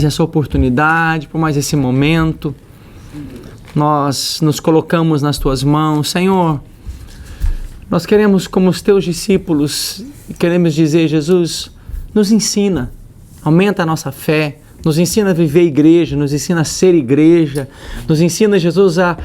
essa oportunidade, por mais esse momento. Nós nos colocamos nas tuas mãos, Senhor. Nós queremos, como os teus discípulos, queremos dizer, Jesus, nos ensina, aumenta a nossa fé, nos ensina a viver igreja, nos ensina a ser igreja, nos ensina, Jesus, a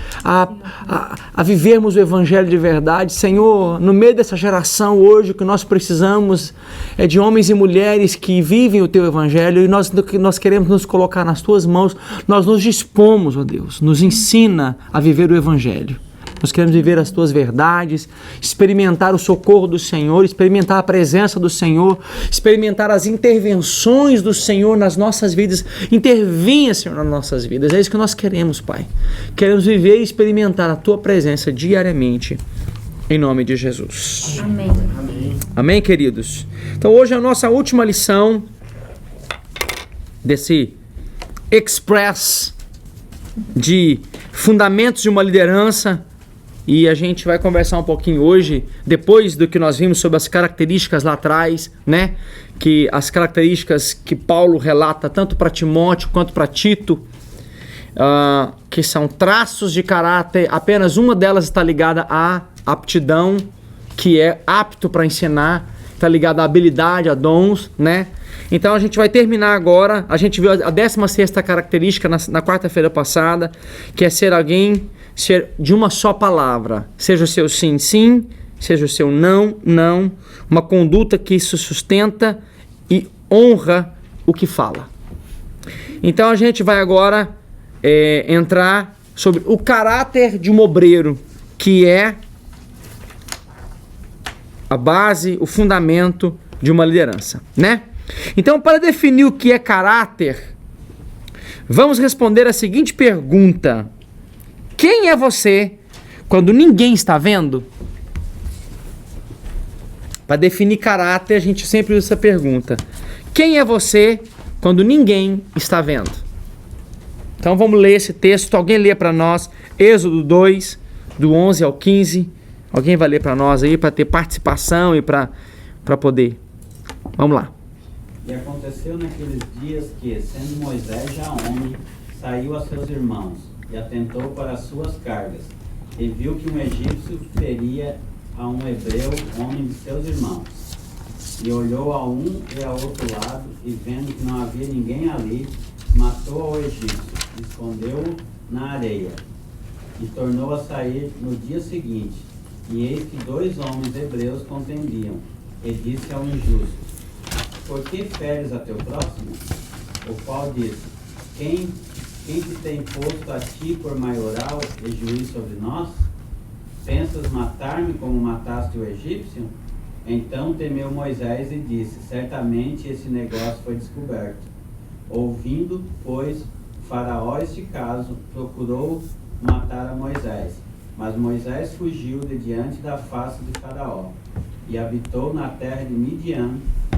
vivermos o Evangelho de verdade. Senhor, no meio dessa geração hoje, o que nós precisamos é de homens e mulheres que vivem o Teu Evangelho, e nós queremos nos colocar nas Tuas mãos. Nós nos dispomos, ó Deus, nos ensina a viver o Evangelho. Nós queremos viver as Tuas verdades, experimentar o socorro do Senhor, experimentar a presença do Senhor, experimentar as intervenções do Senhor nas nossas vidas. Intervinha, Senhor, nas nossas vidas. É isso que nós queremos, Pai. Queremos viver e experimentar a Tua presença diariamente, em nome de Jesus. Amém. Amém. Amém, queridos? Então hoje é a nossa última lição desse Express de fundamentos de uma liderança. E a gente vai conversar um pouquinho hoje, depois do que nós vimos sobre as características lá atrás, né? Que as características que Paulo relata tanto para Timóteo quanto para Tito, que são traços de caráter, apenas uma delas está ligada à aptidão, que é apto para ensinar, está ligada à habilidade, a dons, né? Então a gente vai terminar agora, a gente viu a 16ª característica na quarta-feira passada, que é ser alguém de uma só palavra, seja o seu sim, sim, seja o seu não, não, uma conduta que se sustenta e honra o que fala. Então a gente vai agora entrar sobre o caráter de um obreiro, que é a base, o fundamento de uma liderança, né? Então, para definir o que é caráter, vamos responder a seguinte pergunta: quem é você quando ninguém está vendo? Para definir caráter, a gente sempre usa essa pergunta. Quem é você quando ninguém está vendo? Então vamos ler esse texto. Alguém lê para nós Êxodo 2, do 11 ao 15. Alguém vai ler para nós aí, para ter participação e para poder. Vamos lá. E aconteceu naqueles dias que, sendo Moisés já homem, saiu a seus irmãos e atentou para as suas cargas, e viu que um egípcio feria a um hebreu, homem de seus irmãos. E olhou a um e ao outro lado, e vendo que não havia ninguém ali, matou ao egípcio, escondeu-o na areia, e tornou a sair no dia seguinte. E eis que 2 homens hebreus contendiam, e disse ao injusto: por que feres a teu próximo? O qual disse: quem te tem posto a ti por maioral e juiz sobre nós? Pensas matar-me como mataste o egípcio? Então temeu Moisés e disse: certamente esse negócio foi descoberto. Ouvindo, pois, Faraó este caso, procurou matar a Moisés. Mas Moisés fugiu de diante da face de Faraó, e habitou na terra de Midian,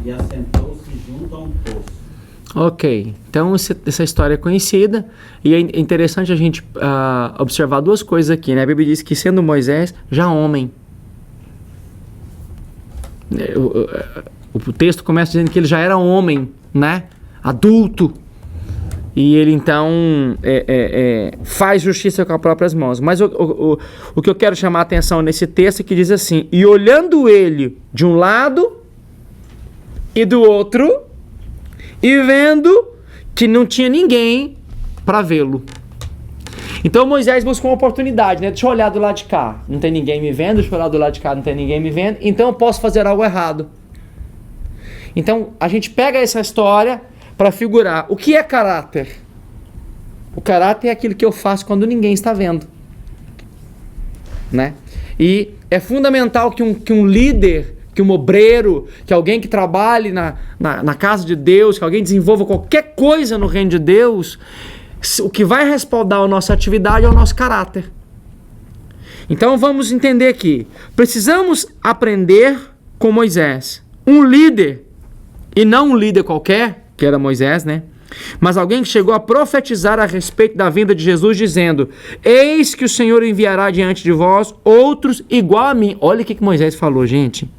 e assentou-se junto a um poço. Ok, então essa história é conhecida, e é interessante a gente observar 2 coisas aqui, né? A Bíblia diz que sendo Moisés já homem. O texto começa dizendo que ele já era homem, né? Adulto. E ele então faz justiça com as próprias mãos. Mas o que eu quero chamar a atenção nesse texto é que diz assim: e olhando ele de um lado e do outro, e vendo que não tinha ninguém para vê-lo. Então Moisés buscou uma oportunidade, né? Deixa eu olhar do lado de cá, não tem ninguém me vendo. Deixa eu olhar do lado de cá, não tem ninguém me vendo. Então eu posso fazer algo errado. Então a gente pega essa história para figurar o que é caráter. O caráter é aquilo que eu faço quando ninguém está vendo, né? E é fundamental que um líder, que um obreiro, que alguém que trabalhe na casa de Deus, que alguém desenvolva qualquer coisa no reino de Deus, o que vai respaldar a nossa atividade é o nosso caráter. Então vamos entender aqui. Precisamos aprender com Moisés. Um líder, e não um líder qualquer, que era Moisés, né? Mas alguém que chegou a profetizar a respeito da vinda de Jesus, dizendo: eis que o Senhor enviará diante de vós outros igual a mim. Olha o que Moisés falou, gente.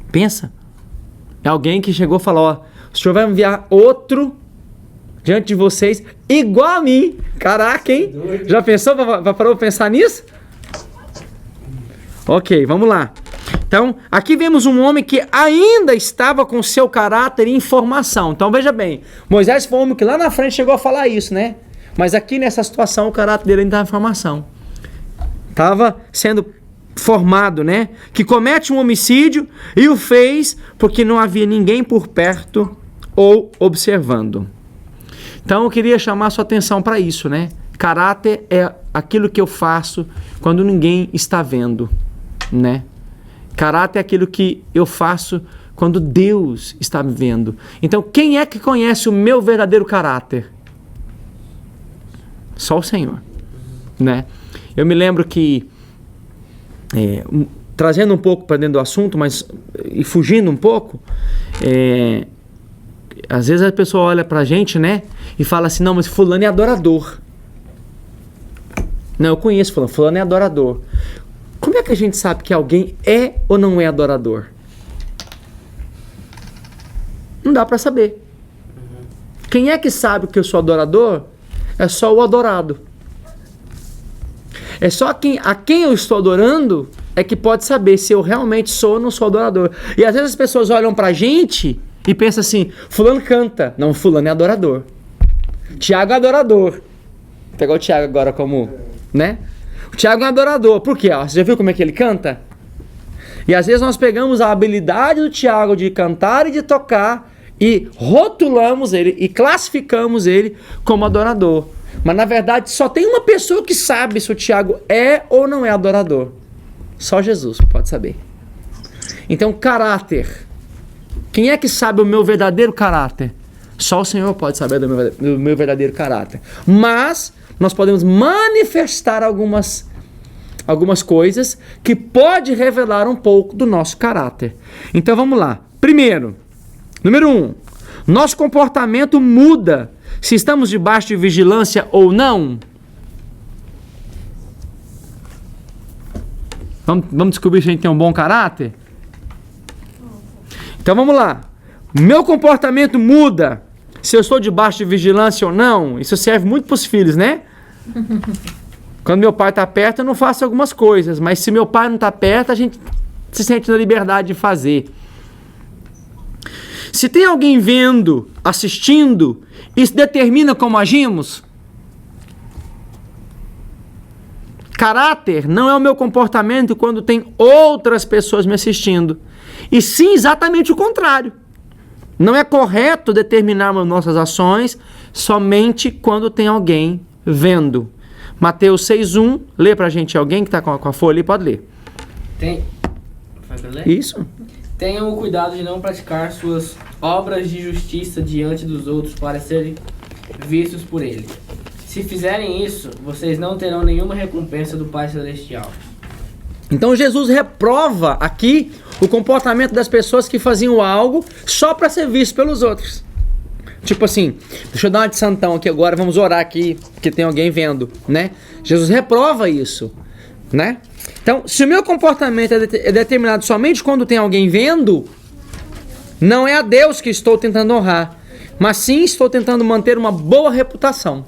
Pensa. É alguém que chegou e falou: ó, o Senhor vai enviar outro diante de vocês, igual a mim. Caraca, hein? Já pensou? Parou para pensar nisso? Ok, vamos lá. Então, aqui vemos um homem que ainda estava com seu caráter em formação. Então, veja bem, Moisés foi um homem que lá na frente chegou a falar isso, né? Mas aqui nessa situação o caráter dele ainda estava em formação. Estava sendo formado, né? Que comete um homicídio e o fez porque não havia ninguém por perto ou observando. Então eu queria chamar sua atenção para isso, né? Caráter é aquilo que eu faço quando ninguém está vendo, né? Caráter é aquilo que eu faço quando Deus está me vendo. Então quem é que conhece o meu verdadeiro caráter? Só o Senhor, né? Eu me lembro que trazendo um pouco para dentro do assunto, mas e fugindo um pouco, às vezes a pessoa olha pra gente, né, e fala assim, não, mas fulano é adorador. Não, eu conheço fulano, fulano é adorador. Como é que a gente sabe que alguém é ou não é adorador? Não dá pra saber. Quem é que sabe que eu sou adorador? É só o adorado. É só a quem eu estou adorando é que pode saber se eu realmente sou ou não sou adorador. E às vezes as pessoas olham pra gente e pensam assim, fulano canta. Não, fulano é adorador. Tiago é adorador. Vou pegar o Tiago agora como, né? O Tiago é um adorador. Por quê? Você já viu como é que ele canta? E às vezes nós pegamos a habilidade do Tiago de cantar e de tocar e rotulamos ele e classificamos ele como adorador. Mas na verdade só tem uma pessoa que sabe se o Tiago é ou não é adorador. Só Jesus pode saber. Então, caráter. Quem é que sabe o meu verdadeiro caráter? Só o Senhor pode saber do meu verdadeiro caráter. Mas nós podemos manifestar algumas coisas que pode revelar um pouco do nosso caráter. Então vamos lá. Primeiro, número 1. Nosso comportamento muda se estamos debaixo de vigilância ou não. Vamos descobrir se a gente tem um bom caráter? Então vamos lá. Meu comportamento muda se eu estou debaixo de vigilância ou não. Isso serve muito para os filhos, né? Quando meu pai está perto, eu não faço algumas coisas. Mas se meu pai não está perto, a gente se sente na liberdade de fazer. Se tem alguém vendo, assistindo, isso determina como agimos? Caráter não é o meu comportamento quando tem outras pessoas me assistindo. E sim, exatamente o contrário. Não é correto determinarmos nossas ações somente quando tem alguém vendo. Mateus 6:1, lê pra gente alguém que está com a folha ali, pode ler. Faz pra ler? Isso. Tenham o cuidado de não praticar suas obras de justiça diante dos outros para serem vistos por ele. Se fizerem isso, vocês não terão nenhuma recompensa do Pai Celestial. Então Jesus reprova aqui o comportamento das pessoas que faziam algo só para ser visto pelos outros. Tipo assim, deixa eu dar uma de santão aqui agora, vamos orar aqui, porque tem alguém vendo, né? Jesus reprova isso, né? Então, se o meu comportamento é determinado somente quando tem alguém vendo, não é a Deus que estou tentando honrar, mas sim estou tentando manter uma boa reputação.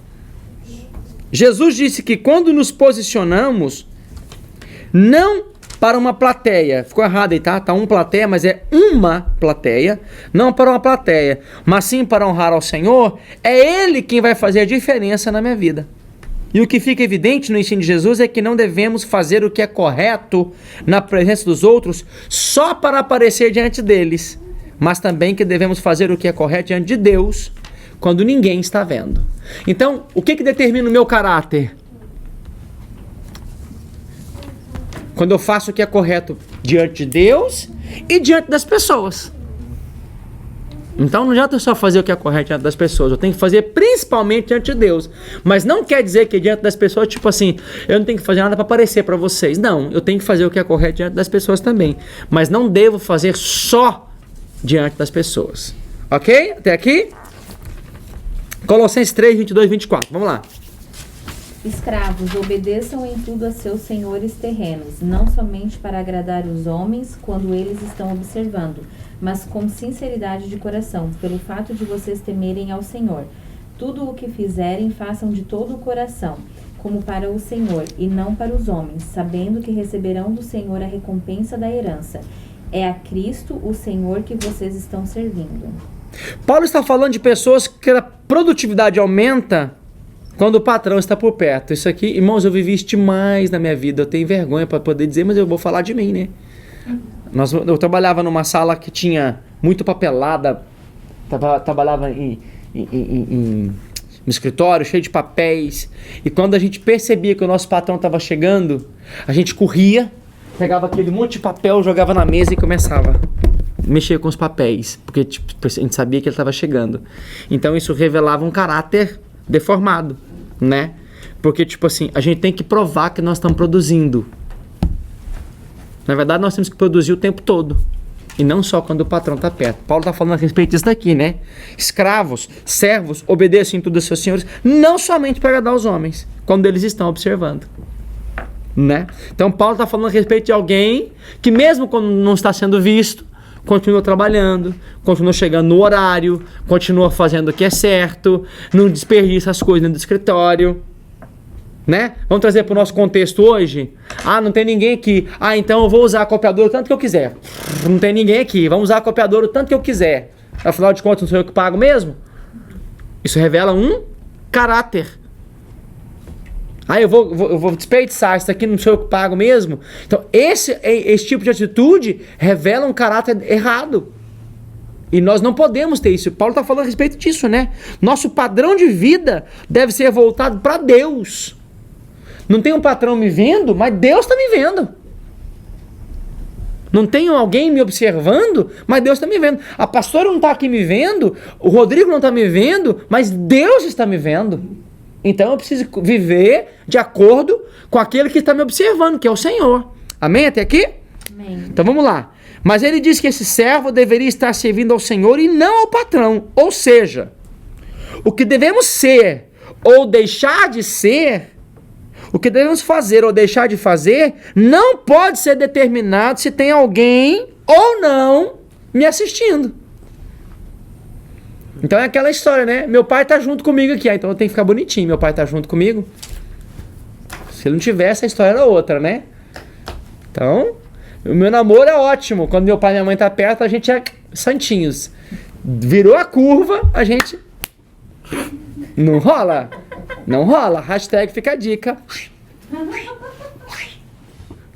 Jesus disse que quando nos posicionamos, não para uma plateia, ficou errado aí, tá? Tá plateia, mas é uma plateia, não para uma plateia, mas sim para honrar ao Senhor, é Ele quem vai fazer a diferença na minha vida. E o que fica evidente no ensino de Jesus é que não devemos fazer o que é correto na presença dos outros só para aparecer diante deles, mas também que devemos fazer o que é correto diante de Deus quando ninguém está vendo. Então, o que determina o meu caráter? Quando eu faço o que é correto diante de Deus e diante das pessoas. Então não adianta só fazer o que é correto diante das pessoas, eu tenho que fazer principalmente diante de Deus. Mas não quer dizer que diante das pessoas, tipo assim, eu não tenho que fazer nada para aparecer para vocês. Não, eu tenho que fazer o que é correto diante das pessoas também. Mas não devo fazer só diante das pessoas. Ok? Até aqui? Colossenses 3, 22 e 24. Vamos lá. Escravos, obedeçam em tudo a seus senhores terrenos, não somente para agradar os homens quando eles estão observando, mas com sinceridade de coração, pelo fato de vocês temerem ao Senhor. Tudo o que fizerem, façam de todo o coração, como para o Senhor, e não para os homens, sabendo que receberão do Senhor a recompensa da herança. É a Cristo, o Senhor, que vocês estão servindo. Paulo está falando de pessoas que a produtividade aumenta quando o patrão está por perto. Isso aqui, irmãos, eu vivi isso demais na minha vida. Eu tenho vergonha para poder dizer, mas eu vou falar de mim, né? Eu trabalhava numa sala que tinha muito papelada. Trabalhava no escritório, cheio de papéis. E quando a gente percebia que o nosso patrão estava chegando, a gente corria, pegava aquele monte de papel, jogava na mesa e começava a mexer com os papéis. Porque tipo, a gente sabia que ele estava chegando. Então isso revelava um caráter deformado, né? Porque, tipo assim, a gente tem que provar que nós estamos produzindo. Na verdade, nós temos que produzir o tempo todo. E não só quando o patrão está perto. Paulo está falando a respeito disso daqui, né? Escravos, servos, obedeçam em tudo aos seus senhores, não somente para agradar os homens, quando eles estão observando. Né? Então, Paulo está falando a respeito de alguém que mesmo quando não está sendo visto, continua trabalhando, continua chegando no horário, continua fazendo o que é certo, não desperdiça as coisas dentro do escritório, né? Vamos trazer para o nosso contexto hoje. Ah, não tem ninguém aqui. Ah, então eu vou usar a copiadora o tanto que eu quiser. Não tem ninguém aqui. Vamos usar a copiadora o tanto que eu quiser. Afinal de contas, não sou eu que pago mesmo? Isso revela um caráter. Ah, eu vou desperdiçar, isso aqui não sou eu que pago mesmo. Então, esse tipo de atitude revela um caráter errado. E nós não podemos ter isso. Paulo está falando a respeito disso, né? Nosso padrão de vida deve ser voltado para Deus. Não tem um patrão me vendo, mas Deus está me vendo. Não tem alguém me observando, mas Deus está me vendo. A pastora não está aqui me vendo, o Rodrigo não está me vendo, mas Deus está me vendo. Então eu preciso viver de acordo com aquele que está me observando, que é o Senhor. Amém até aqui? Amém. Então vamos lá. Mas ele diz que esse servo deveria estar servindo ao Senhor e não ao patrão. Ou seja, o que devemos ser ou deixar de ser, o que devemos fazer ou deixar de fazer, não pode ser determinado se tem alguém ou não me assistindo. Então é aquela história, né? Meu pai tá junto comigo aqui, então eu tenho que ficar bonitinho. Meu pai tá junto comigo. Se ele não tivesse, a história era outra, né? Então, o meu namoro é ótimo. Quando meu pai e minha mãe tá perto, a gente é santinhos. Virou a curva, a gente... Não rola. Não rola. Hashtag fica a dica.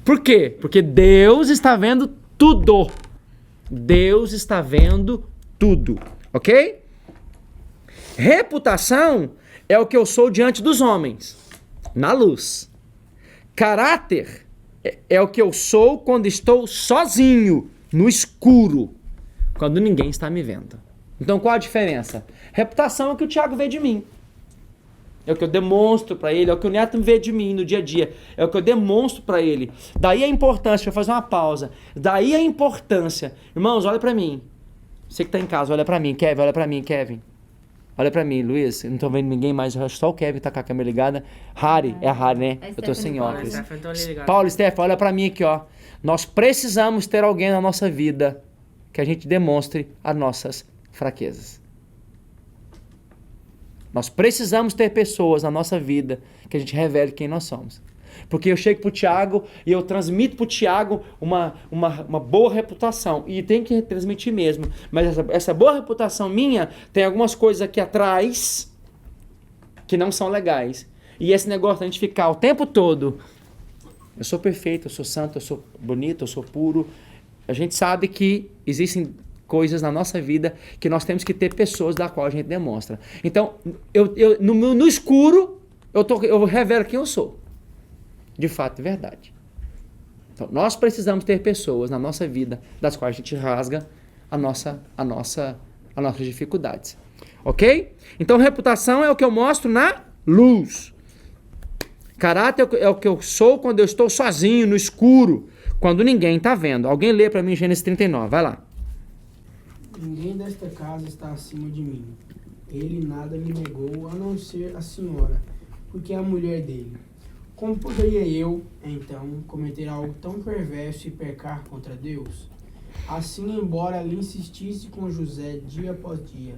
Por quê? Porque Deus está vendo tudo. Deus está vendo tudo. Ok? Reputação é o que eu sou diante dos homens, na luz. Caráter é o que eu sou quando estou sozinho, no escuro, quando ninguém está me vendo. Então qual a diferença? Reputação é o que o Tiago vê de mim. É o que eu demonstro para ele, é o que o Neto vê de mim no dia a dia. É o que eu demonstro para ele. Daí a importância, deixa eu fazer uma pausa. Daí a importância. Irmãos, olha para mim. Você que tá em casa, olha pra mim, Kevin, olha pra mim, Kevin. Olha pra mim, Luiz, eu não tô vendo ninguém mais, só o Kevin tá com a câmera ligada. Harry, é a Harry, né? Eu tô sem óculos. Paulo e Steph, olha pra mim aqui, ó. Nós precisamos ter alguém na nossa vida que a gente demonstre as nossas fraquezas. Nós precisamos ter pessoas na nossa vida que a gente revele quem nós somos. Porque eu chego pro Tiago e eu transmito pro Tiago uma boa reputação. E tem que transmitir mesmo. Mas essa boa reputação minha tem algumas coisas aqui atrás que não são legais. E esse negócio a gente ficar o tempo todo... Eu sou perfeito, eu sou santo, eu sou bonito, eu sou puro. A gente sabe que existem coisas na nossa vida que nós temos que ter pessoas da qual a gente demonstra. Então, no escuro, eu revelo quem eu sou. De fato, de verdade. Então, nós precisamos ter pessoas na nossa vida das quais a gente rasga as nossas dificuldades. Ok? Então, reputação é o que eu mostro na luz. Caráter é o que eu sou quando eu estou sozinho, no escuro, quando ninguém está vendo. Alguém lê para mim Gênesis 39, vai lá. Ninguém desta casa está acima de mim. Ele nada me negou, a não ser a senhora, porque é a mulher dele. Como poderia eu, então, cometer algo tão perverso e pecar contra Deus? Assim, embora ela insistisse com José dia após dia,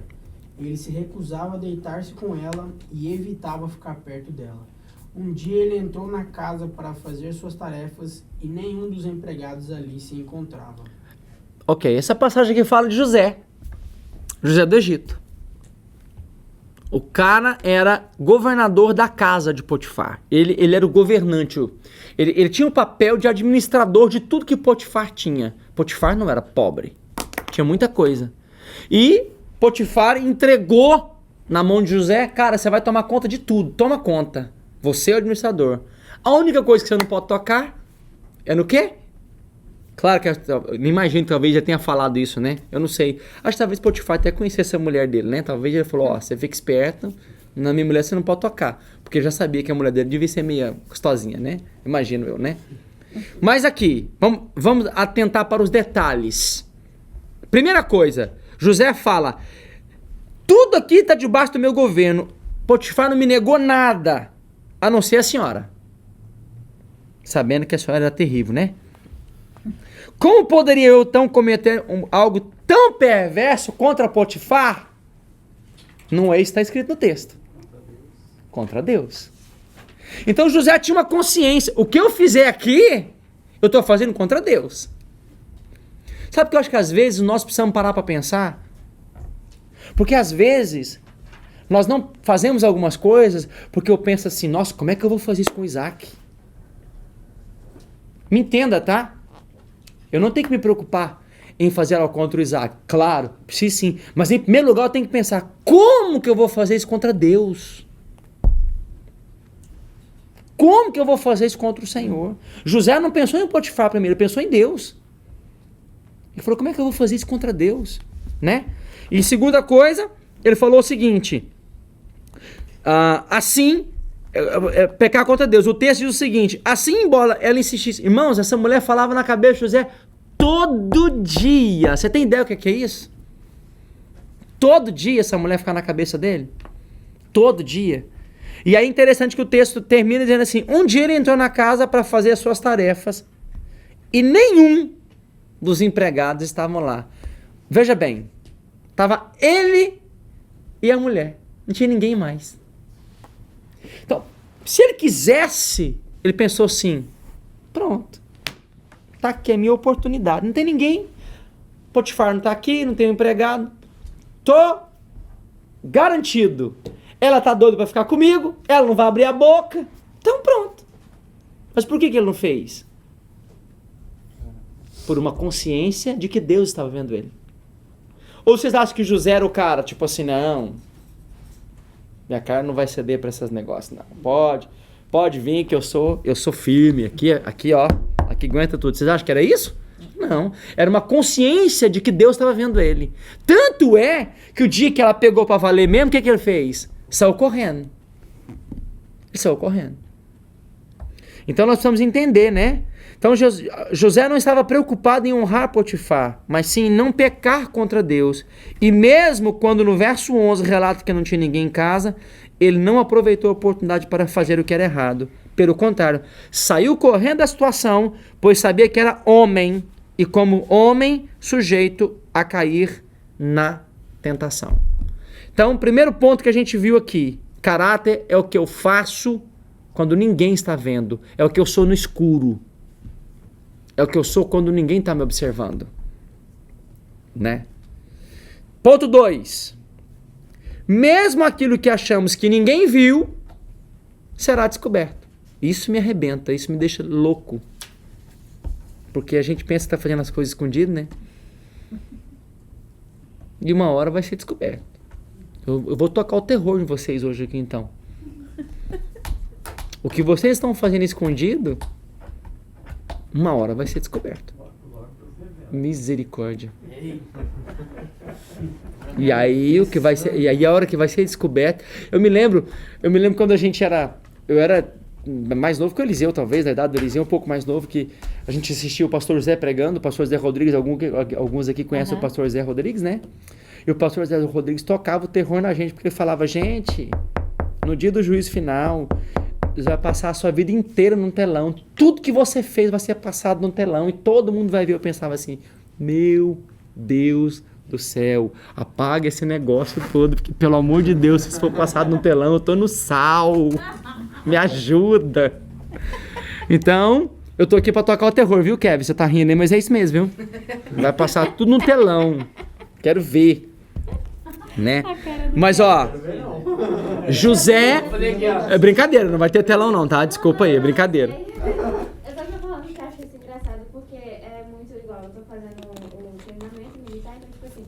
ele se recusava a deitar-se com ela e evitava ficar perto dela. Um dia ele entrou na casa para fazer suas tarefas e nenhum dos empregados ali se encontrava. Ok, essa passagem aqui fala de José. José do Egito. O cara era governador da casa de Potifar. Ele era o governante. Ele tinha o papel de administrador de tudo que Potifar tinha. Potifar não era pobre. Tinha muita coisa. E Potifar entregou na mão de José, cara, você vai tomar conta de tudo. Toma conta. Você é o administrador. A única coisa que você não pode tocar é no quê? Claro que eu me imagino que talvez já tenha falado isso, né? Eu não sei. Acho que talvez Potifar até conhecesse a mulher dele, né? Talvez ele falou, ó, você fica esperto, na minha mulher você não pode tocar. Porque eu já sabia que a mulher dele devia ser meio gostosinha, né? Imagino eu, né? Mas aqui, vamos atentar para os detalhes. Primeira coisa, José fala, tudo aqui está debaixo do meu governo. Potifar não me negou nada, a não ser a senhora. Sabendo que a senhora era terrível, né? Como poderia eu então cometer algo tão perverso contra Potifar? Não é isso que está escrito no texto. Contra Deus. Então José tinha uma consciência. O que eu fizer aqui, eu estou fazendo contra Deus. Sabe que eu acho que às vezes nós precisamos parar para pensar? Porque às vezes nós não fazemos algumas coisas porque eu penso assim, nossa, como é que eu vou fazer isso com Isaac? Me entenda, tá? Eu não tenho que me preocupar em fazer algo contra o Isaac. Claro, preciso sim. Mas em primeiro lugar eu tenho que pensar, como que eu vou fazer isso contra Deus? Como que eu vou fazer isso contra o Senhor? José não pensou em Potifar primeiro, ele pensou em Deus. Ele falou, como é que eu vou fazer isso contra Deus? Né? E segunda coisa, ele falou o seguinte, pecar contra Deus. O texto diz o seguinte, assim embora ela insistisse, irmãos, essa mulher falava na cabeça de José todo dia. Você tem ideia do que é isso? Todo dia essa mulher fica na cabeça dele? Todo dia. E aí é interessante que o texto termina dizendo assim, um dia ele entrou na casa para fazer as suas tarefas e nenhum dos empregados estavam lá. Veja bem, estava ele e a mulher. Não tinha ninguém mais. Então, se ele quisesse, ele pensou assim, pronto, tá aqui a minha oportunidade. Não tem ninguém, Potifar não tá aqui, não tem um empregado. Tô garantido. Ela tá doida para ficar comigo, ela não vai abrir a boca. Então pronto. Mas por que ele não fez? Por uma consciência de que Deus estava vendo ele. Ou vocês acham que José era o cara, tipo assim, não, minha cara não vai ceder para esses negócios, não. Pode vir que eu sou firme, aqui ó, aqui aguenta tudo. Vocês acham que era isso? Não, era uma consciência de que Deus estava vendo ele. Tanto é que o dia que ela pegou para valer mesmo, o que ele fez? Saiu correndo. Ele saiu correndo. Então nós precisamos entender, né? Então José não estava preocupado em honrar Potifar, mas sim em não pecar contra Deus. E mesmo quando no verso 11 relata que não tinha ninguém em casa, ele não aproveitou a oportunidade para fazer o que era errado. Pelo contrário, saiu correndo da situação, pois sabia que era homem, e como homem sujeito a cair na tentação. Então, o primeiro ponto que a gente viu aqui, caráter é o que eu faço quando ninguém está vendo, é o que eu sou no escuro. É o que eu sou quando ninguém está me observando. Né? Ponto 2. Mesmo aquilo que achamos que ninguém viu, será descoberto. Isso me arrebenta, isso me deixa louco. Porque a gente pensa que está fazendo as coisas escondidas, né? E uma hora vai ser descoberto. Eu vou tocar o terror em vocês hoje aqui, então. O que vocês estão fazendo escondido, uma hora vai ser descoberto. Misericórdia. E aí o que vai ser, e aí a hora que vai ser descoberto, eu me lembro quando a gente eu era mais novo que o Eliseu, talvez, da idade do Eliseu, um pouco mais novo, que a gente assistia o pastor Zé pregando, o pastor Zé Rodrigues, alguns aqui conhecem o pastor Zé Rodrigues, né? E o pastor Zé Rodrigues tocava o terror na gente, porque ele falava, gente, no dia do juízo final, Deus vai passar a sua vida inteira num telão. Tudo que você fez vai ser passado num telão e todo mundo vai ver. Eu pensava assim, meu Deus do céu, apaga esse negócio todo, porque pelo amor de Deus, se isso for passado no telão, eu tô no sal. Me ajuda. Então, eu tô aqui pra tocar o terror, viu, Kevin? Você tá rindo aí, mas é isso mesmo, viu? Vai passar tudo no telão. Quero ver. Né? Mas, ó, José... É brincadeira, não vai ter telão não, tá? Desculpa aí, é brincadeira. Eu só tô falando que eu acho isso engraçado, porque é muito igual. Eu tô fazendo o treinamento militar, então, tipo assim,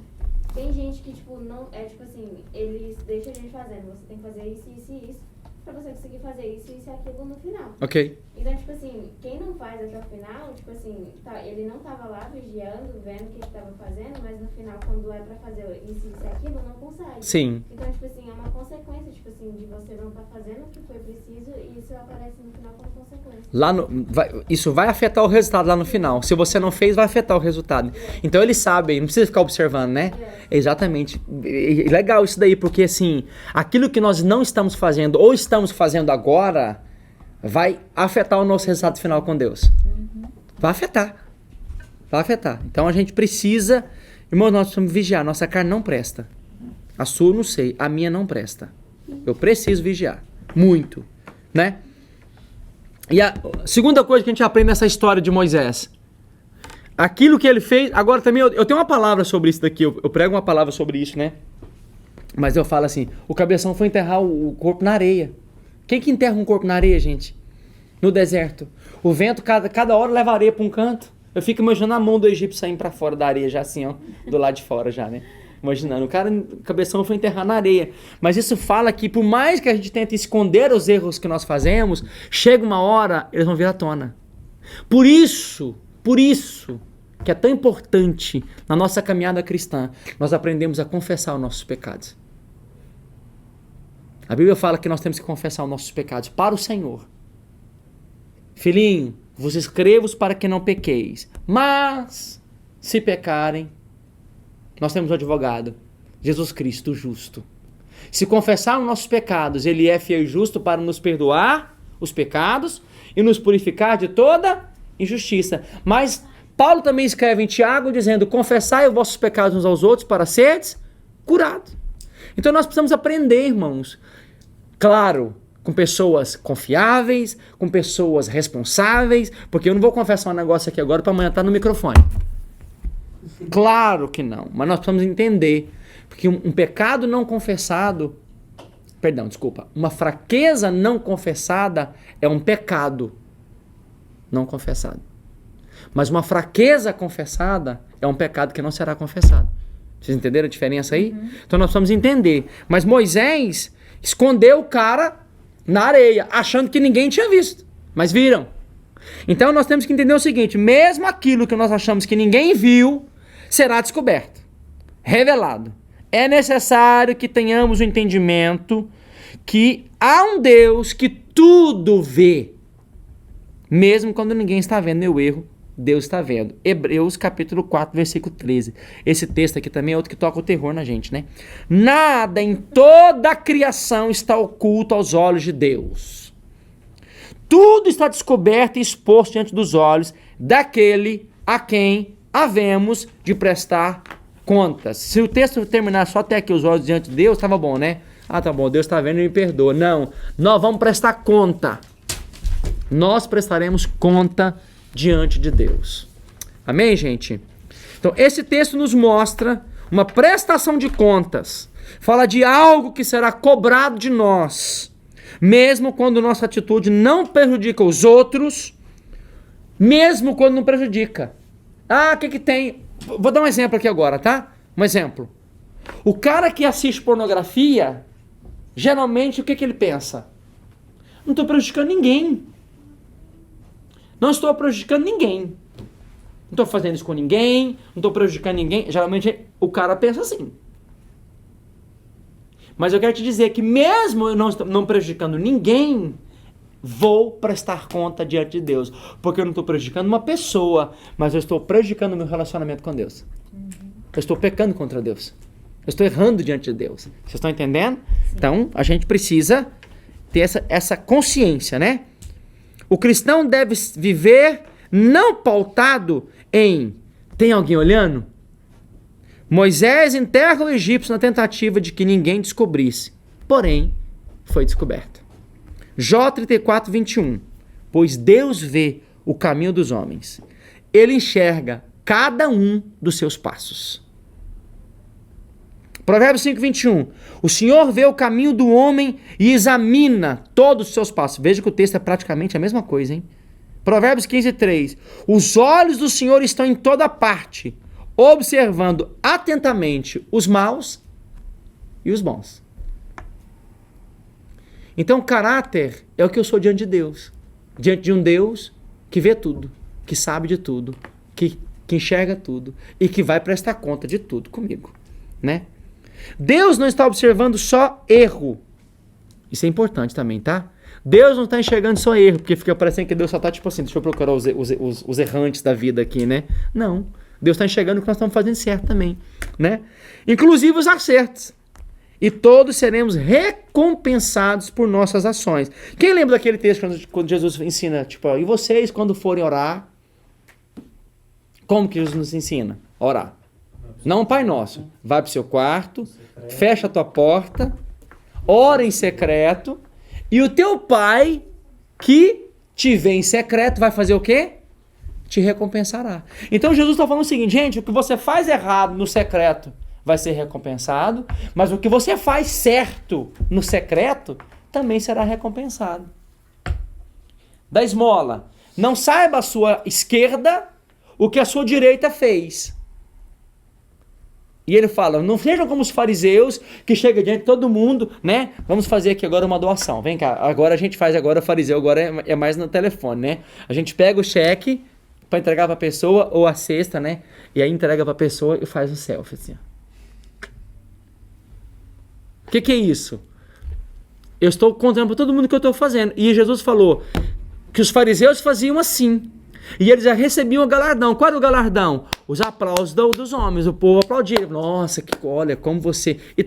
tem gente que, tipo, não... É, tipo assim, eles deixam a gente fazendo. Você tem que fazer isso, isso e isso, pra você conseguir fazer isso, isso e aquilo no final. Ok. Então, tipo assim, quem não faz até o final, tipo assim, tá, ele não tava lá vigiando, vendo o que ele tava fazendo, mas no final, quando é pra fazer isso e aquilo, não consegue. Sim. Então, tipo assim, é uma consequência, tipo assim, de você não estar fazendo o que foi preciso e isso aparece no final como consequência. Isso vai afetar o resultado lá no final. Se você não fez, vai afetar o resultado. Então eles sabem, não precisa ficar observando, né? Exatamente. Legal isso daí, porque assim, aquilo que nós não estamos fazendo ou estamos fazendo agora vai afetar o nosso resultado final com Deus. Vai afetar. Vai afetar. Então a gente precisa, irmãos, nós precisamos vigiar. Nossa carne não presta. A sua eu não sei, a minha não presta. Eu preciso vigiar. Muito. Né? E a segunda coisa que a gente aprende nessa história de Moisés. Aquilo que ele fez... Agora também eu tenho uma palavra sobre isso daqui. Eu prego uma palavra sobre isso, né? Mas eu falo assim, o cabeção foi enterrar o corpo na areia. Quem que enterra um corpo na areia, gente? No deserto. O vento, cada hora leva areia para um canto. Eu fico imaginando a mão do egípcio saindo para fora da areia, já assim, ó. Do lado de fora já, né? Imaginando. O cabeção foi enterrar na areia. Mas isso fala que por mais que a gente tente esconder os erros que nós fazemos, chega uma hora, eles vão vir à tona. Por isso que é tão importante na nossa caminhada cristã, nós aprendemos a confessar os nossos pecados. A Bíblia fala que nós temos que confessar os nossos pecados para o Senhor. Filhinho, vos escrevo para que não pequeis. Mas, se pecarem, nós temos um advogado, Jesus Cristo, justo. Se confessarmos nossos pecados, Ele é fiel e justo para nos perdoar os pecados e nos purificar de toda injustiça. Mas Paulo também escreve em Tiago dizendo, confessai os vossos pecados uns aos outros para seres curados. Então nós precisamos aprender, irmãos, claro, com pessoas confiáveis, com pessoas responsáveis, porque eu não vou confessar um negócio aqui agora para amanhã estar no microfone. Claro que não, mas nós precisamos entender, porque um pecado não confessado, uma fraqueza não confessada é um pecado não confessado. Mas uma fraqueza confessada é um pecado que não será confessado. Vocês entenderam a diferença aí? Então nós precisamos entender. Mas Moisés escondeu o cara na areia, achando que ninguém tinha visto. Mas viram. Então nós temos que entender o seguinte, mesmo aquilo que nós achamos que ninguém viu, será descoberto, revelado. É necessário que tenhamos o entendimento que há um Deus que tudo vê. Mesmo quando ninguém está vendo meu erro, Deus está vendo. Hebreus capítulo 4, versículo 13. Esse texto aqui também é outro que toca o terror na gente, né? Nada em toda a criação está oculto aos olhos de Deus. Tudo está descoberto e exposto diante dos olhos daquele a quem havemos de prestar contas. Se o texto terminar só até aqui os olhos diante de Deus, estava bom, né? Ah, tá bom, Deus está vendo e me perdoa. Não, nós vamos prestar conta. Nós prestaremos conta diante de Deus. Amém, gente? Então, esse texto nos mostra uma prestação de contas. Fala de algo que será cobrado de nós, mesmo quando nossa atitude não prejudica os outros, mesmo quando não prejudica. Ah, o que tem? Vou dar um exemplo aqui agora, tá? Um exemplo. O cara que assiste pornografia, geralmente o que ele pensa? Não estou prejudicando ninguém. Não estou prejudicando ninguém. Não estou fazendo isso com ninguém, não estou prejudicando ninguém. Geralmente o cara pensa assim. Mas eu quero te dizer que mesmo eu não prejudicando ninguém, vou prestar conta diante de Deus. Porque eu não estou prejudicando uma pessoa, mas eu estou prejudicando o meu relacionamento com Deus. Eu estou pecando contra Deus. Eu estou errando diante de Deus. Vocês estão entendendo? Sim. Então, a gente precisa ter essa consciência, né? O cristão deve viver não pautado em tem alguém olhando? Moisés enterra o egípcio na tentativa de que ninguém descobrisse. Porém, foi descoberto. Jó 34, 21. Pois Deus vê o caminho dos homens. Ele enxerga cada um dos seus passos. Provérbios 5, 21. O Senhor vê o caminho do homem e examina todos os seus passos. Veja que o texto é praticamente a mesma coisa, hein? Provérbios 15, 3. Os olhos do Senhor estão em toda parte, observando atentamente os maus e os bons. Então, caráter é o que eu sou diante de Deus. Diante de um Deus que vê tudo, que sabe de tudo, que enxerga tudo e que vai prestar conta de tudo comigo, né? Deus não está observando só erro. Isso é importante também, tá? Deus não está enxergando só erro, porque fica parecendo que Deus só está tipo assim, deixa eu procurar os errantes da vida aqui, né? Não. Deus está enxergando o que nós estamos fazendo certo também, né? Inclusive os acertos. E todos seremos recompensados por nossas ações. Quem lembra daquele texto quando Jesus ensina, tipo, e vocês quando forem orar, como que Jesus nos ensina? Orar. Não, Pai Nosso. Vai para o seu quarto, fecha a tua porta, ora em secreto, e o teu Pai que te vê em secreto vai fazer o quê? Te recompensará. Então Jesus está falando o seguinte, gente, o que você faz errado no secreto vai ser recompensado, mas o que você faz certo no secreto também será recompensado. Da esmola. Não saiba a sua esquerda o que a sua direita fez. E ele fala, não sejam como os fariseus que chegam diante de todo mundo, né? Vamos fazer aqui agora uma doação. Vem cá, agora a gente faz agora o fariseu, agora é mais no telefone, né? A gente pega o cheque para entregar para a pessoa, ou a cesta, né? E aí entrega para a pessoa e faz um selfie, assim. O que é isso? Eu estou contando para todo mundo o que eu estou fazendo. E Jesus falou que os fariseus faziam assim. E eles já recebiam o galardão. Qual era o galardão? Os aplausos dos homens. O povo aplaudia. Nossa, olha como você... E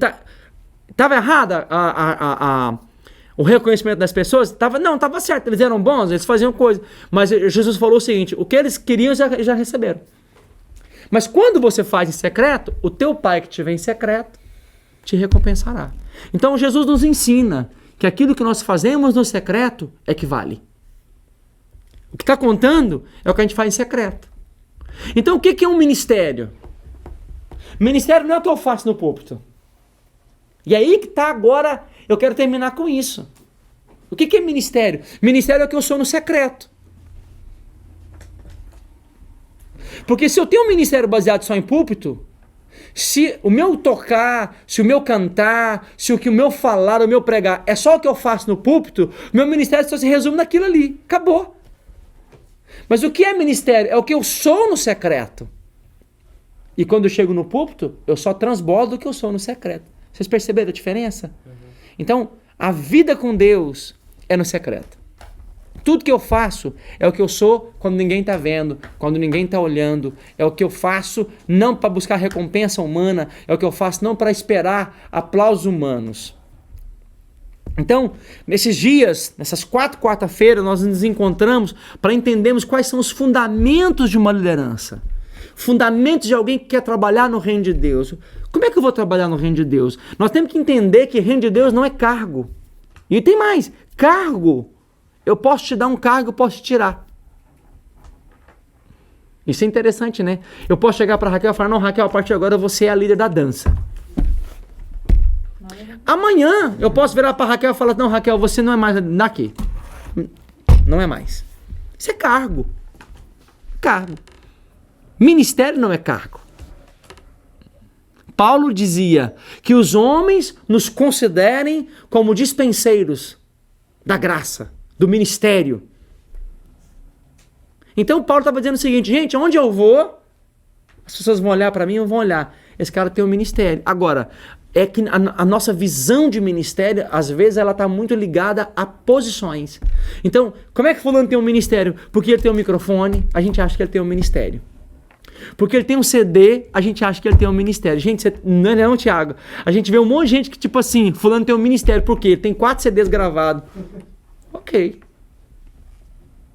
estava errado o reconhecimento das pessoas? Não, estava certo. Eles eram bons, eles faziam coisas. Mas Jesus falou o seguinte, o que eles queriam já receberam. Mas quando você faz em secreto, o teu pai que te vê em secreto te recompensará. Então Jesus nos ensina que aquilo que nós fazemos no secreto é que vale. O que está contando é o que a gente faz em secreto. Então o que é um ministério? Ministério não é o que eu faço no púlpito. E aí que está agora, eu quero terminar com isso. O que é ministério? Ministério é o que eu sou no secreto. Porque se eu tenho um ministério baseado só em púlpito, se o meu tocar, se o meu cantar, se o meu falar, o meu pregar é só o que eu faço no púlpito, meu ministério só se resume naquilo ali. Acabou. Mas o que é ministério? É o que eu sou no secreto. E quando eu chego no púlpito, eu só transbordo o que eu sou no secreto. Vocês perceberam a diferença? Então, a vida com Deus é no secreto. Tudo que eu faço é o que eu sou quando ninguém está vendo, quando ninguém está olhando. É o que eu faço não para buscar recompensa humana, é o que eu faço não para esperar aplausos humanos. Então, nesses dias, nessas 4 quarta-feiras, nós nos encontramos para entendermos quais são os fundamentos de uma liderança. Fundamentos de alguém que quer trabalhar no reino de Deus. Como é que eu vou trabalhar no reino de Deus? Nós temos que entender que reino de Deus não é cargo. E tem mais, cargo. Eu posso te dar um cargo, eu posso te tirar. Isso é interessante, né? Eu posso chegar para Raquel e falar, não, Raquel, a partir de agora você é a líder da dança. Amanhã eu posso virar para Raquel e falar, não, Raquel, você não é mais daqui. Não é mais. Isso é cargo. Cargo. Ministério não é cargo. Paulo dizia que os homens nos considerem como dispenseiros da graça, do ministério. Então Paulo estava dizendo o seguinte, gente, onde eu vou, as pessoas vão olhar para mim e vão olhar, esse cara tem um ministério. Agora, é que a nossa visão de ministério, às vezes, ela está muito ligada a posições. Então, como é que fulano tem um ministério? Porque ele tem um microfone, a gente acha que ele tem um ministério. Porque ele tem um CD, a gente acha que ele tem um ministério. Gente, não, Thiago. A gente vê um monte de gente que, tipo assim, fulano tem um ministério. Por quê? Ele tem 4 CDs gravados. Ok.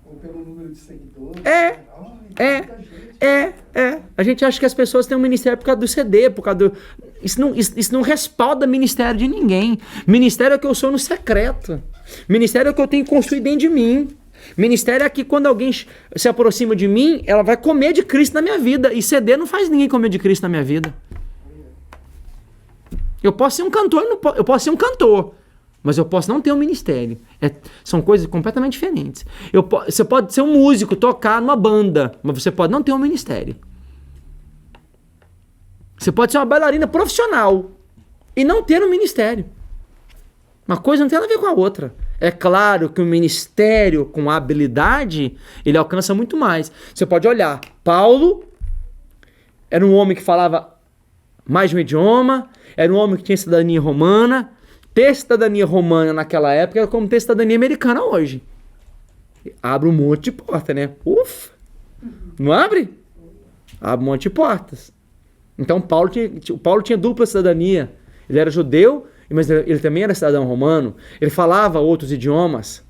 Ou pelo número de seguidores. A gente acha que as pessoas têm um ministério por causa do CD, por causa do... Isso não respalda ministério de ninguém. Ministério é o que eu sou no secreto. Ministério é o que eu tenho construído dentro de mim. Ministério é que quando alguém se aproxima de mim, ela vai comer de Cristo na minha vida. E CD não faz ninguém comer de Cristo na minha vida. Eu posso ser um cantor, eu posso ser um cantor, mas eu posso não ter um ministério. São coisas completamente diferentes. Você pode ser um músico, tocar numa banda, mas você pode não ter um ministério. Você pode ser uma bailarina profissional e não ter um ministério. Uma coisa não tem nada a ver com a outra. É claro que o ministério com habilidade, ele alcança muito mais. Você pode olhar, Paulo era um homem que falava mais de um idioma, era um homem que tinha cidadania romana. Ter cidadania romana naquela época era como ter cidadania americana hoje. Abre um monte de porta, né? Ufa! Não abre? Abre um monte de portas. Então Paulo tinha dupla cidadania. Ele era judeu, mas ele também era cidadão romano. Ele falava outros idiomas.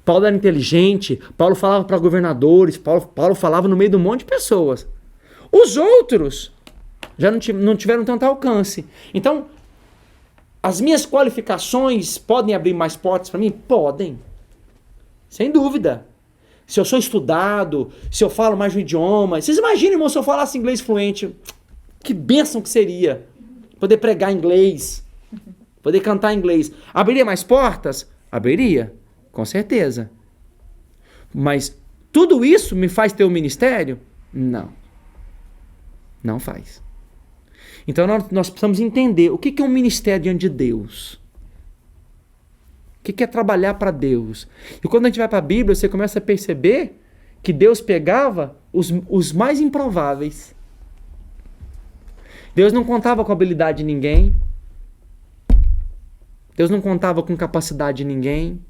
Paulo era inteligente. Paulo falava para governadores. Paulo falava no meio de um monte de pessoas. Os outros já não tiveram tanto alcance. Então, as minhas qualificações podem abrir mais portas para mim? Podem. Sem dúvida. Se eu sou estudado, se eu falo mais de um idioma. Vocês imaginam, irmão, se eu falasse inglês fluente. Que bênção que seria. Poder pregar inglês. Poder cantar inglês. Abriria mais portas? Abriria. Com certeza. Mas tudo isso me faz ter um ministério? Não. Não faz. Então nós precisamos entender o que é um ministério diante de Deus. O que é trabalhar para Deus. E quando a gente vai para a Bíblia, você começa a perceber que Deus pegava os mais improváveis. Deus não contava com a habilidade de ninguém. Deus não contava com capacidade de ninguém.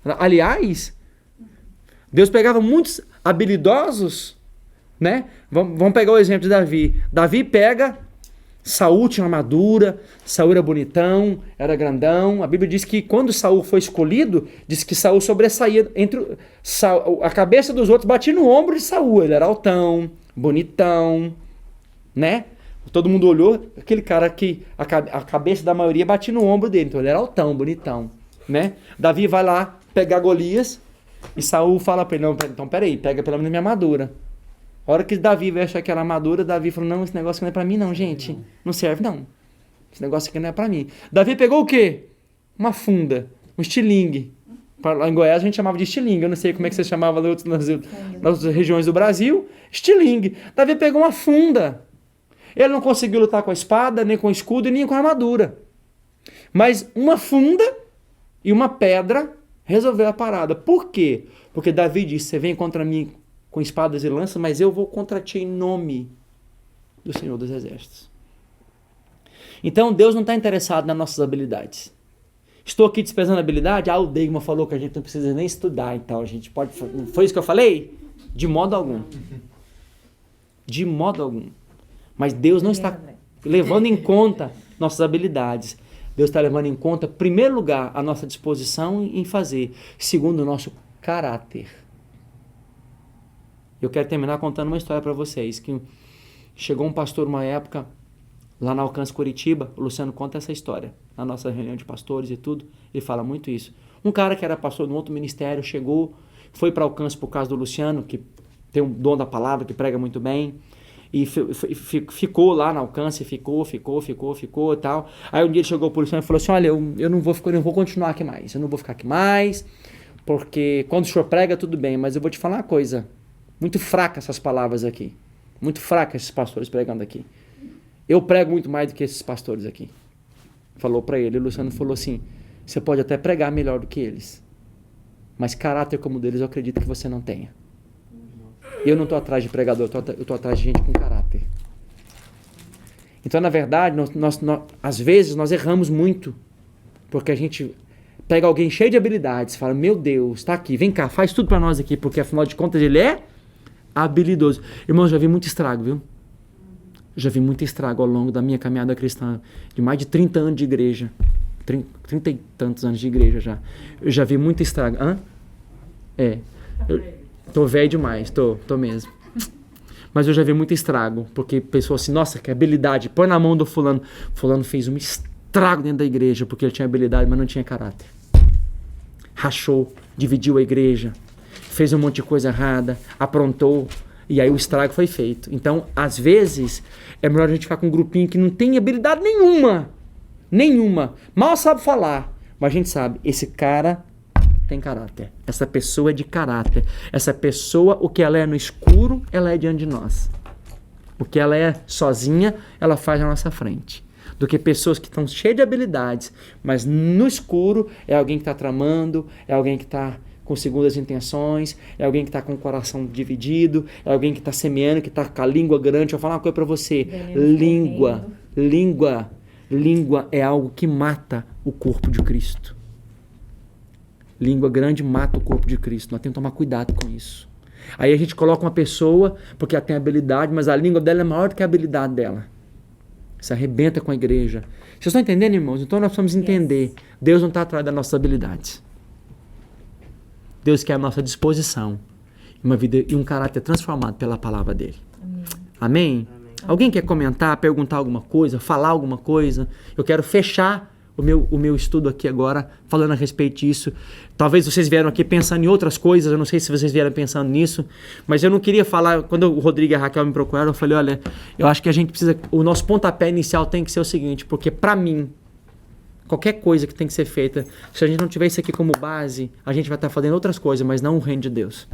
Aliás, Deus pegava muitos habilidosos, né? Vamos pegar o exemplo de Davi. Davi pega... Saul tinha armadura, Saul era bonitão, era grandão. A Bíblia diz que quando Saul foi escolhido, diz que Saul sobressaía entre a cabeça dos outros, batia no ombro de Saul. Ele era altão, bonitão, né? Todo mundo olhou, aquele cara que a cabeça da maioria batia no ombro dele, então ele era altão, bonitão, né? Davi vai lá pegar Golias e Saul fala para ele, não, então peraí, pega pelo menos minha armadura. A hora que Davi veste aquela armadura, Davi falou, não, esse negócio aqui não é pra mim não, gente. Não serve não. Esse negócio aqui não é pra mim. Davi pegou o quê? Uma funda, um estilingue. Lá em Goiás a gente chamava de estilingue. Eu não sei como é que você chamava nas outras regiões do Brasil. Estilingue. Davi pegou uma funda. Ele não conseguiu lutar com a espada, nem com o escudo, nem com a armadura. Mas uma funda e uma pedra resolveu a parada. Por quê? Porque Davi disse, você vem contra mim com espadas e lanças, mas eu vou contra ti em nome do Senhor dos Exércitos. Então Deus não está interessado nas nossas habilidades. Estou aqui desprezando a habilidade? O Deigman falou que a gente não precisa nem estudar, então a gente pode... Foi isso que eu falei? De modo algum. De modo algum. Mas Deus não está levando em conta nossas habilidades. Deus está levando em conta, em primeiro lugar, a nossa disposição em fazer. Segundo, o nosso caráter. Eu quero terminar contando uma história para vocês, que chegou um pastor uma época, lá na Alcance Curitiba, o Luciano conta essa história, na nossa reunião de pastores e tudo, ele fala muito isso. Um cara que era pastor de um outro ministério, chegou, foi para Alcance por causa do Luciano, que tem um dom da palavra, que prega muito bem, e ficou lá na Alcance, ficou e tal. Aí um dia ele chegou para o Luciano e falou assim, olha, eu não vou continuar aqui mais, eu não vou ficar aqui mais, porque quando o senhor prega tudo bem, mas eu vou te falar uma coisa, muito fraca essas palavras aqui. Muito fraca esses pastores pregando aqui. Eu prego muito mais do que esses pastores aqui. Falou para ele. O Luciano falou assim, você pode até pregar melhor do que eles, mas caráter como o deles eu acredito que você não tenha. Eu não estou atrás de pregador, eu estou atrás de gente com caráter. Então, na verdade, às vezes nós erramos muito, porque a gente pega alguém cheio de habilidades, fala, meu Deus, está aqui, vem cá, faz tudo para nós aqui, porque afinal de contas ele é habilidoso. Irmãos, já vi muito estrago, viu? Eu já vi muito estrago ao longo da minha caminhada cristã, de mais de 30 anos de igreja. 30 e tantos anos de igreja já. Eu já vi muito estrago. Hã? Tô velho demais, tô mesmo. Mas eu já vi muito estrago, porque pessoas assim, nossa, que habilidade, põe na mão do fulano. Fulano fez um estrago dentro da igreja, porque ele tinha habilidade, mas não tinha caráter. Rachou, dividiu a igreja, fez um monte de coisa errada, aprontou, e aí o estrago foi feito. Então, às vezes, é melhor a gente ficar com um grupinho que não tem habilidade nenhuma, mal sabe falar, mas a gente sabe, esse cara tem caráter, essa pessoa é de caráter, essa pessoa, o que ela é no escuro, ela é diante de nós. O que ela é sozinha, ela faz na nossa frente. Do que pessoas que estão cheias de habilidades, mas no escuro é alguém que está tramando, é alguém que está com segundas intenções, é alguém que está com o coração dividido, é alguém que está semeando, que está com a língua grande. Eu vou falar uma coisa para você. Língua é algo que mata o corpo de Cristo. Língua grande mata o corpo de Cristo. Nós temos que tomar cuidado com isso. Aí a gente coloca uma pessoa, porque ela tem habilidade, mas a língua dela é maior do que a habilidade dela. Isso arrebenta com a igreja. Vocês estão entendendo, irmãos? Então nós precisamos entender. Deus não está atrás das nossas habilidades. Deus quer a nossa disposição. Uma vida e um caráter transformado pela palavra dele. Amém? Alguém quer comentar, perguntar alguma coisa, falar alguma coisa? Eu quero fechar o meu estudo aqui agora, falando a respeito disso. Talvez vocês vieram aqui pensando em outras coisas, eu não sei se vocês vieram pensando nisso, mas eu não queria falar, quando o Rodrigo e a Raquel me procuraram, eu falei, olha, eu acho que a gente precisa, o nosso pontapé inicial tem que ser o seguinte, porque para mim, qualquer coisa que tem que ser feita, se a gente não tiver isso aqui como base, a gente vai estar fazendo outras coisas, mas não o reino de Deus.